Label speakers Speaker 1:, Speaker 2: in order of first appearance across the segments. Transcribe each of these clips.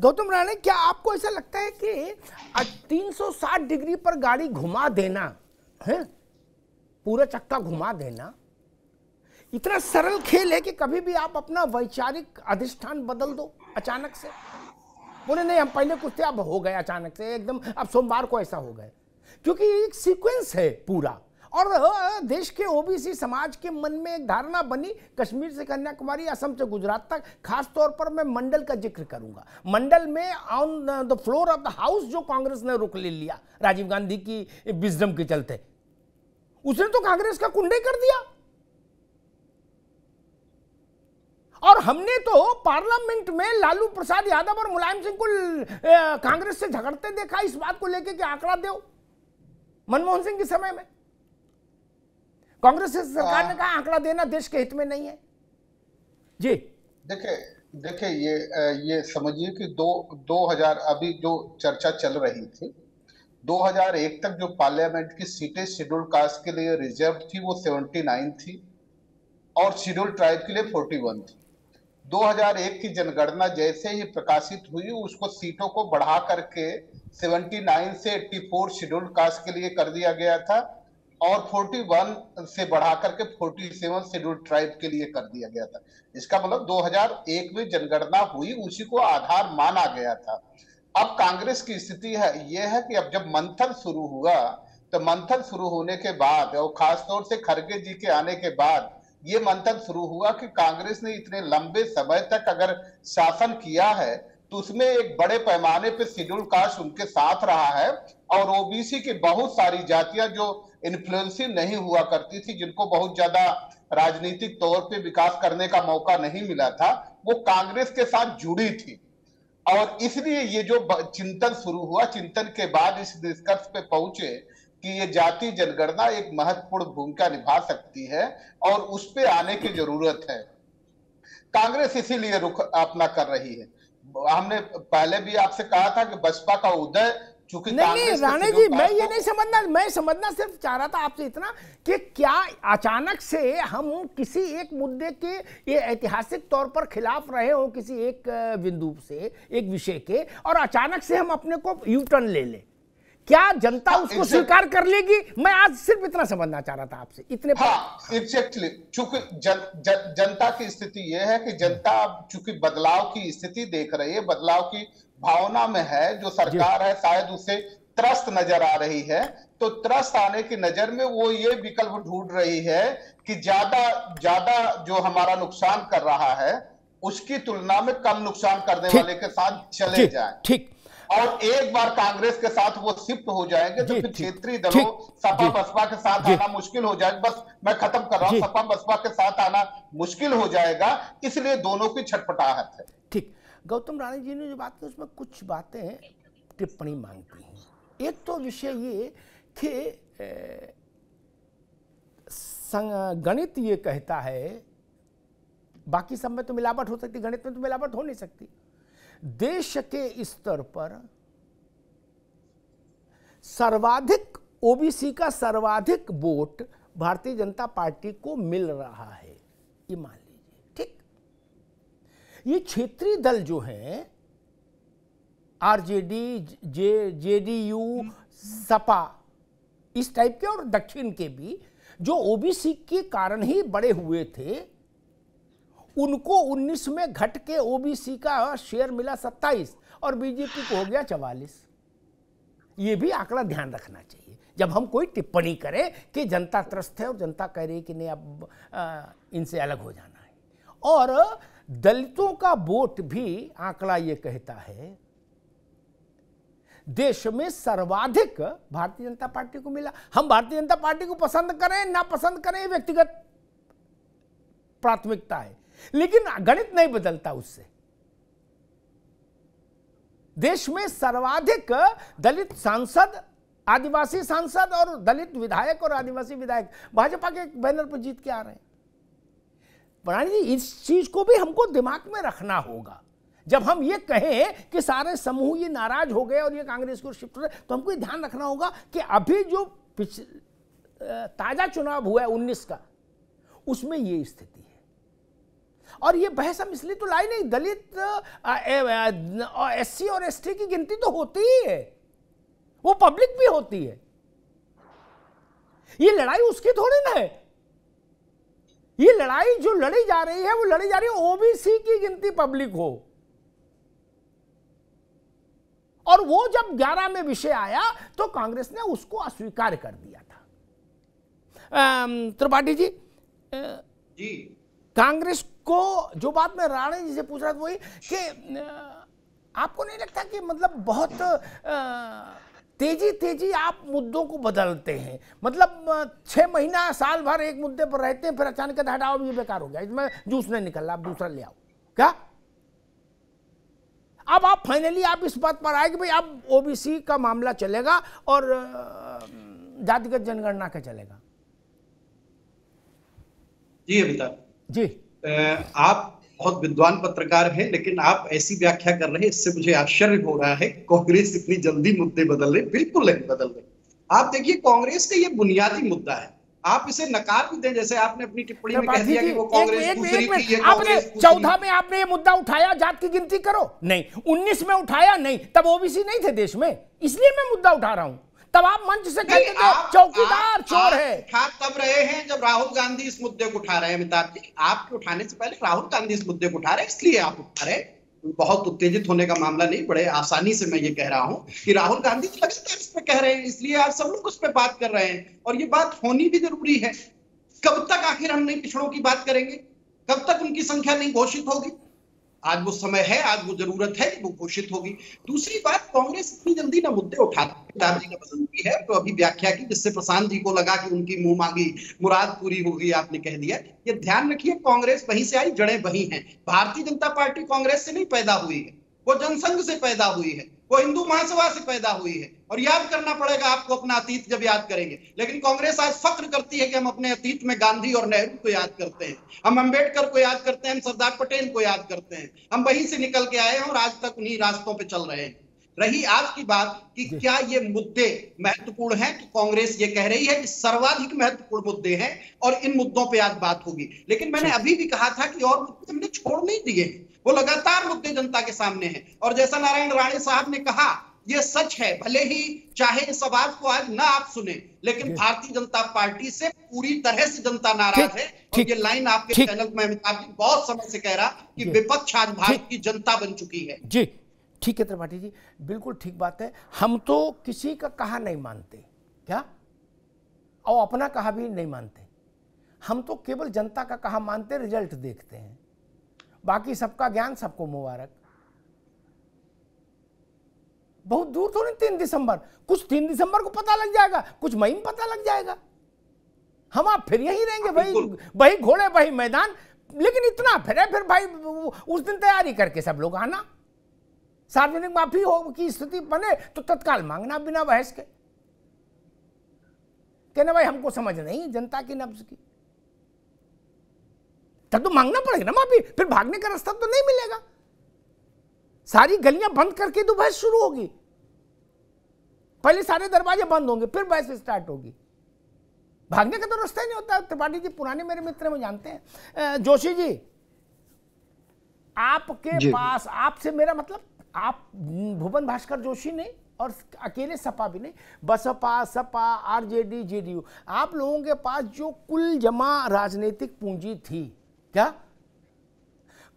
Speaker 1: गौतम राणे, क्या आपको ऐसा लगता है कि 360 डिग्री पर गाड़ी घुमा देना है, पूरा चक्का घुमा देना, इतना सरल खेल है कि कभी भी आप अपना वैचारिक अधिष्ठान बदल दो अचानक से? बोले नहीं, हम पहले कुछ थे, अब हो गए अचानक से एकदम, अब सोमवार को ऐसा हो गए, क्योंकि एक सीक्वेंस है पूरा। और देश के ओबीसी समाज के मन में एक धारणा बनी, कश्मीर से कन्याकुमारी, असम से गुजरात तक, खास तौर पर मैं मंडल का जिक्र करूंगा। मंडल में on the floor of the house जो कांग्रेस ने रुख ले लिया राजीव गांधी की विजडम के चलते, उसने तो कांग्रेस का कुंडे कर दिया। और हमने तो पार्लियामेंट में लालू प्रसाद यादव और मुलायम सिंह को कांग्रेस से झगड़ते देखा इस बात को लेकर कि आंकड़ा दो। मनमोहन सिंह के समय में कांग्रेस सरकार ने कहा आंकड़ा देना देश के हित में नहीं है। जी
Speaker 2: देखिए ये समझिए कि 2000 अभी जो चर्चा चल रही थी, 2001 तक जो पार्लियामेंट की सीटें शेड्यूल्ड कास्ट के लिए रिजर्व थी वो 79 थी और शेड्यूल्ड ट्राइब के लिए 41 थी। 2001 की जनगणना जैसे ही प्रकाशित हुई, उसको सीटों को बढ़ा करके 79 से 84 शेड्यूल्ड कास्ट के लिए कर दिया गया था और 41 से बढ़ा करके 47 शेड्यूल्ड ट्राइब के लिए कर दिया गया था। इसका मतलब 2001 में जनगणना हुई, उसी को आधार माना गया था। अब कांग्रेस की स्थिति है यह है कि अब जब मंथन शुरू हुआ, तो मंथन शुरू होने के बाद और खासतौर से खड़गे जी के आने के बाद ये मंथन शुरू हुआ कि कांग्रेस ने इतने लंबे समय तक अगर शासन किया है तो उसमें एक बड़े पैमाने पे शेड्यूल कास्ट उनके साथ रहा है और ओबीसी की बहुत सारी जातियां जो इन्फ्लुएंसिव नहीं हुआ करती थी, जिनको बहुत ज्यादा राजनीतिक तौर पे विकास करने का मौका नहीं मिला था, वो कांग्रेस के साथ जुड़ी थी। और इसलिए ये जो चिंतन शुरू हुआ, चिंतन के बाद इस निष्कर्ष पे पहुंचे कि ये जाति जनगणना एक महत्वपूर्ण भूमिका निभा सकती है और उस पे आने की जरूरत है। कांग्रेस इसीलिए रुख अपना कर रही है। हमने पहले भी आपसे कहा था कि बसपा का उदय, चूंकि
Speaker 1: नहीं राणे जी, मैं ये नहीं समझना, मैं समझना सिर्फ चाह रहा था आपसे इतना कि क्या अचानक से हम किसी एक मुद्दे के ये ऐतिहासिक तौर पर खिलाफ रहे हो किसी एक बिंदु से, एक विषय के, और अचानक से हम अपने को यू टर्न ले लें, क्या जनता उसको स्वीकार कर लेगी? मैं आज सिर्फ इतना समझना चाह रहा था आपसे, इतने
Speaker 2: एग्जैक्टली। चूंकि जनता की स्थिति यह है कि जनता चूंकि बदलाव की स्थिति देख रही है, बदलाव की भावना में है, जो सरकार है शायद उसे त्रस्त नजर आ रही है, तो त्रस्त आने की नजर में वो ये विकल्प ढूंढ रही है कि ज्यादा जो हमारा नुकसान कर रहा है उसकी तुलना में कम नुकसान करने वाले के साथ चले जाए।
Speaker 1: ठीक।
Speaker 2: और एक बार कांग्रेस के साथ वो शिफ्ट हो जाएंगे तो फिर क्षेत्रीय दलों सपा बसपा के साथ आना मुश्किल हो जाएगा। बस मैं खत्म कर रहा हूं, सपा बसपा के साथ आना मुश्किल हो जाएगा, इसलिए दोनों की छटपटाहट है।
Speaker 1: ठीक। गौतम राणे जी ने जो बात की उसमें कुछ बातें टिप्पणी मांगती हैं। एक तो विषय ये कि गणित ये कहता है, बाकी सब में तो मिलावट हो सकती, गणित में तो मिलावट हो नहीं सकती। देश के स्तर पर सर्वाधिक ओबीसी का सर्वाधिक वोट भारतीय जनता पार्टी को मिल रहा है, ये मान लीजिए, ठीक। ये क्षेत्रीय दल जो हैं, आरजेडी, जेडीयू, सपा, इस टाइप के और दक्षिण के भी, जो ओबीसी के कारण ही बड़े हुए थे, उनको 19 में घट के ओबीसी का शेयर मिला 27 और बीजेपी को हो गया 44। ये भी आंकड़ा ध्यान रखना चाहिए जब हम कोई टिप्पणी करें कि जनता त्रस्त है और जनता कह रही है कि नहीं अब इनसे अलग हो जाना है। और दलितों का वोट भी आंकड़ा ये कहता है देश में सर्वाधिक भारतीय जनता पार्टी को मिला। हम भारतीय जनता पार्टी को पसंद करें ना पसंद करें, व्यक्तिगत प्राथमिकता है, लेकिन गणित नहीं बदलता उससे। देश में सर्वाधिक दलित सांसद, आदिवासी सांसद और दलित विधायक और आदिवासी विधायक भाजपा के बैनर पर जीत के आ रहे हैं। राणे जी, इस चीज को भी हमको दिमाग में रखना होगा। जब हम ये कहें कि सारे समूह ये नाराज हो गए और ये कांग्रेस को शिफ्ट हो रहे, तो हमको ये ध्यान रखना होगा कि अभी जो ताजा चुनाव हुआ है 19 का, उसमें ये स्थिति है। और ये बहस हम इसलिए तो लाई नहीं, दलित SC और ST की गिनती तो होती ही है, वो पब्लिक भी होती है। ये लड़ाई उसकी थोड़ी ना है, ये लड़ाई जो लड़ी जा रही है वो लड़ी जा रही है OBC की गिनती पब्लिक हो। और वो जब 11 में विषय आया तो कांग्रेस ने उसको अस्वीकार कर दिया था। त्रिपाठी जी, कांग्रेस को जो बात मैं राणे जी से पूछ रहा था वही कि आपको नहीं लगता कि मतलब बहुत तेजी आप मुद्दों को बदलते हैं, मतलब 6 महीना साल भर एक मुद्दे पर रहते हैं, फिर अचानक हटाओ ये बेकार हो गया, इसमें जूस नहीं निकल, आप दूसरा ले आओ, क्या अब आप फाइनली आप इस बात पर आए कि भाई अब OBC का मामला चलेगा और जातिगत जनगणना का चलेगा?
Speaker 3: जी अमिताभ
Speaker 1: जी,
Speaker 3: आप बहुत विद्वान पत्रकार हैं, लेकिन आप ऐसी व्याख्या कर रहे हैं, इससे मुझे आश्चर्य हो रहा है। कांग्रेस इतनी जल्दी मुद्दे बदल रहे, बिल्कुल नहीं बदल रहे। आप देखिए, कांग्रेस का ये बुनियादी मुद्दा है, आप इसे नकार भी दें, जैसे आपने अपनी टिप्पणी में कह दिया कि वो कांग्रेस दूसरी थी,
Speaker 1: आपने 14 में आपने ये मुद्दा उठाया, जात की गिनती करो, नहीं 19 में उठाया, नहीं तब OBC नहीं थे देश में, इसलिए मैं मुद्दा उठा रहा हूं। तब आप मंच से कहते थे चौकीदार चोर है।
Speaker 3: उठा तब रहे हैं जब राहुल गांधी इस मुद्दे को उठा रहे हैं अमिताभ जी, आपके उठाने से पहले राहुल गांधी इस मुद्दे को उठा रहे हैं, इसलिए आप उठा रहे हैं। बहुत उत्तेजित होने का मामला नहीं, बड़े आसानी से मैं ये कह रहा हूं कि राहुल गांधी तो लगातार इस पे कह रहे हैं, इसलिए आज सब लोग उस पे बात कर रहे हैं, और ये बात होनी भी जरूरी है। कब तक आखिर हम नई पिछड़ों की बात करेंगे, कब तक उनकी संख्या नहीं घोषित होगी? आज वो समय है, आज वो जरूरत है कि वो घोषित होगी। दूसरी बात, कांग्रेस इतनी जल्दी ना मुद्दे उठाती जी ने पसंद की है, तो अभी व्याख्या की जिससे प्रशांत जी को लगा कि उनकी मुंह मांगी मुराद पूरी हो गई, आपने कह दिया। ये ध्यान रखिए, कांग्रेस वहीं से आई, जड़ें वहीं हैं। भारतीय जनता पार्टी कांग्रेस से नहीं पैदा हुई है, वो जनसंघ से पैदा हुई है, वो हिंदू महासभा से पैदा हुई है। और याद करना पड़ेगा आपको अपना अतीत जब याद करेंगे। लेकिन कांग्रेस आज फख्र करती है कि हम अपने अतीत में गांधी और नेहरू को याद करते हैं, हम अंबेडकर को याद करते हैं, हम सरदार पटेल को याद करते हैं, हम वहीं से निकल के आए हैं और आज तक उन्हीं रास्तों पे चल रहे हैं। रही आज की बात कि क्या ये मुद्दे महत्वपूर्ण हैं, तो कांग्रेस ये कह रही है कि सर्वाधिक महत्वपूर्ण मुद्दे हैं और इन मुद्दों पे आज बात होगी। लेकिन मैंने अभी भी कहा था कि और मुद्दे हमने छोड़ नहीं दिए, वो लगातार मुद्दे जनता के सामने हैं। और जैसा नारायण राणे साहब ने कहा, ये सच है, भले ही चाहे इस आवाज को आज ना आप सुने, लेकिन भारतीय जनता पार्टी से पूरी तरह से जनता नाराज है। और ये लाइन आपके चैनल में अमिताभ जी बहुत समय से कह रहा कि विपक्ष आज भारत की जनता बन चुकी है।
Speaker 1: जी ठीक है त्रिपाठी जी, बिल्कुल ठीक बात है। हम तो किसी का कहा नहीं मानते, क्या, और अपना कहा भी नहीं मानते। हम तो केवल जनता का कहा मानते, रिजल्ट देखते हैं। बाकी सबका ज्ञान सबको मुबारक। बहुत दूर तो नहीं 3 दिसंबर, कुछ 3 दिसंबर को पता लग जाएगा, कुछ मई में पता लग जाएगा। हम आप फिर यहीं रहेंगे, वही घोड़े वही मैदान। लेकिन इतना फिर भाई उस दिन तैयारी करके सब लोग आना, सार्वजनिक माफी हो की स्थिति बने तो तत्काल मांगना बिना बहस के, कहना भाई हमको समझ नहीं जनता की नब्ज की, तब तो मांगना पड़ेगा ना माफी। फिर भागने का रास्ता तो नहीं मिलेगा, सारी गलियां बंद करके तो बहस शुरू होगी। पहले सारे दरवाजे बंद होंगे, फिर बहस स्टार्ट होगी। भागने का तो रास्ता ही नहीं होता। त्रिपाठी जी पुराने मेरे मित्र में जानते हैं। जोशी जी, आपके पास, आपसे मेरा मतलब, आप भुवन भास्कर जोशी नहीं और अकेले सपा भी नहीं, बसपा सपा आरजेडी जेडीयू, आप लोगों के पास जो कुल जमा राजनीतिक पूंजी थी, क्या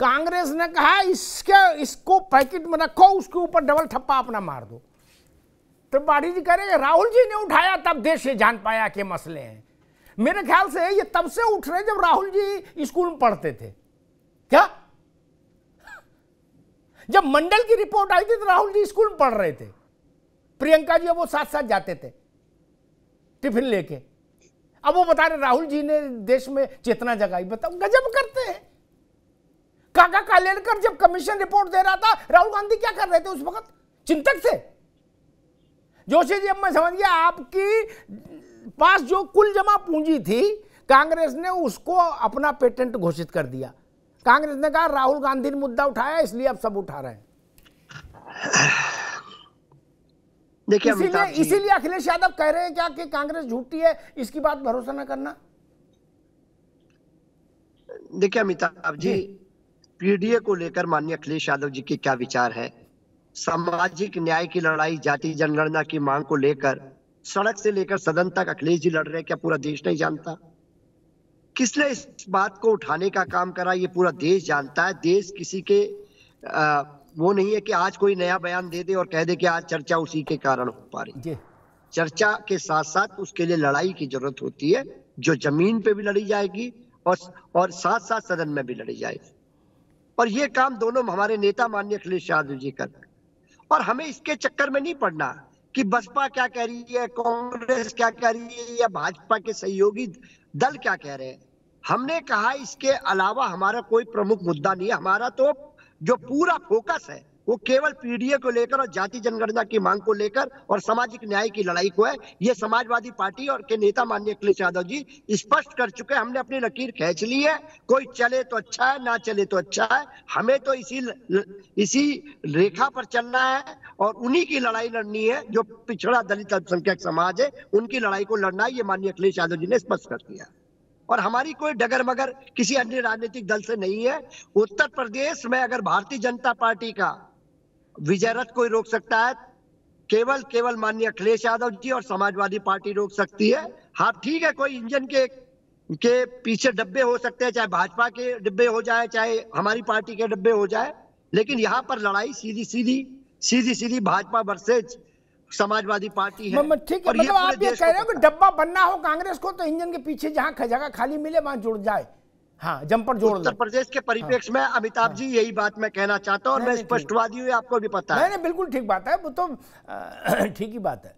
Speaker 1: कांग्रेस ने कहा इसको पैकेट में रखो, उसके ऊपर डबल ठप्पा अपना मार दो। त्रिपाठी जी कह रहे हैं राहुल जी ने उठाया तब देश ये जान पाया कि मसले हैं। मेरे ख्याल से ये तब से उठ रहे जब राहुल जी स्कूल में पढ़ते थे, क्या, जब मंडल की रिपोर्ट आई थी तो राहुल जी स्कूल में पढ़ रहे थे, प्रियंका जी वो साथ साथ जाते थे टिफिन लेके। अब वो बता रहे राहुल जी ने देश में चेतना जगाई। बताओ, गजब करते हैं। काका कालेलकर जब कमीशन रिपोर्ट दे रहा था, राहुल गांधी क्या कर रहे थे उस वक्त? चिंतक थे। जोशी जी, अब मैं समझ गया, आपकी पास जो कुल जमा पूंजी थी कांग्रेस ने उसको अपना पेटेंट घोषित कर दिया। कांग्रेस ने कहा राहुल गांधी ने मुद्दा उठाया इसलिए अब सब उठा रहे हैं। देखिए इसीलिए अखिलेश यादव कह रहे हैं क्या कि कांग्रेस झूठी है, इसकी बात भरोसा न करना।
Speaker 4: देखिए अमिताभ जी, पीडीए को लेकर माननीय अखिलेश यादव जी के क्या विचार है? सामाजिक न्याय की लड़ाई, जाति जनगणना की मांग को लेकर सड़क से लेकर सदन तक अखिलेश जी लड़ रहे हैं, क्या पूरा देश नहीं जानता? किसने इस बात को उठाने का काम करा, ये पूरा देश जानता है। देश किसी के वो नहीं है कि आज कोई नया बयान दे दे और कह दे कि आज चर्चा उसी के कारण हो पा रही। चर्चा के साथ साथ उसके लिए लड़ाई की जरूरत होती है, जो जमीन पे भी लड़ी जाएगी और साथ साथ सदन में भी लड़ी जाएगी। और ये काम दोनों हमारे नेता माननीय अखिलेश यादव जी कर रहे हैं। और हमें इसके चक्कर में नहीं पड़ना कि बसपा क्या कह रही है, कांग्रेस क्या कह रही है, या भाजपा के सहयोगी दल क्या कह रहे हैं। हमने कहा इसके अलावा हमारा कोई प्रमुख मुद्दा नहीं है। हमारा तो जो पूरा फोकस है वो केवल पीडीए को लेकर और जाति जनगणना की मांग को लेकर और सामाजिक न्याय की लड़ाई को है। ये समाजवादी पार्टी और के नेता माननीय अखिलेश यादव जी स्पष्ट कर चुके हैं। हमने अपनी लकीर खींच ली है। कोई चले तो अच्छा है, ना चले तो अच्छा है। हमें तो इसी रेखा पर चलना है और उन्हीं की लड़ाई लड़नी है। जो पिछड़ा दलित अल्पसंख्यक समाज है उनकी लड़ाई को लड़ना है, ये माननीय अखिलेश यादव जी ने स्पष्ट कर दिया। और हमारी कोई डगर मगर किसी अन्य राजनीतिक दल से नहीं है। उत्तर प्रदेश में अगर भारतीय जनता पार्टी का विजय रथ कोई रोक सकता है, केवल माननीय अखिलेश यादव जी और समाजवादी पार्टी रोक सकती है। हाँ ठीक है, कोई इंजन के पीछे डब्बे हो सकते हैं, चाहे भाजपा के डब्बे हो जाए चाहे हमारी पार्टी के डब्बे हो जाए, लेकिन यहाँ पर लड़ाई सीधी सीधी भाजपा वर्सेज समाजवादी पार्टी है।
Speaker 1: ठीक है, मतलब आप ये कह रहे हो कि डब्बा बनना हो कांग्रेस को तो इंजन के पीछे जहां जगह खाली मिले वहां जुड़ जाए। हाँ, जंपर जोड़
Speaker 4: उत्तर प्रदेश के परिप्रेक्ष्य में अमिताभ जी यही बात मैं कहना चाहता हूँ और मैं स्पष्टवादी हूँ, आपको भी पता है।
Speaker 1: नहीं, बिल्कुल ठीक बात है, वो तो ठीक ही बात है।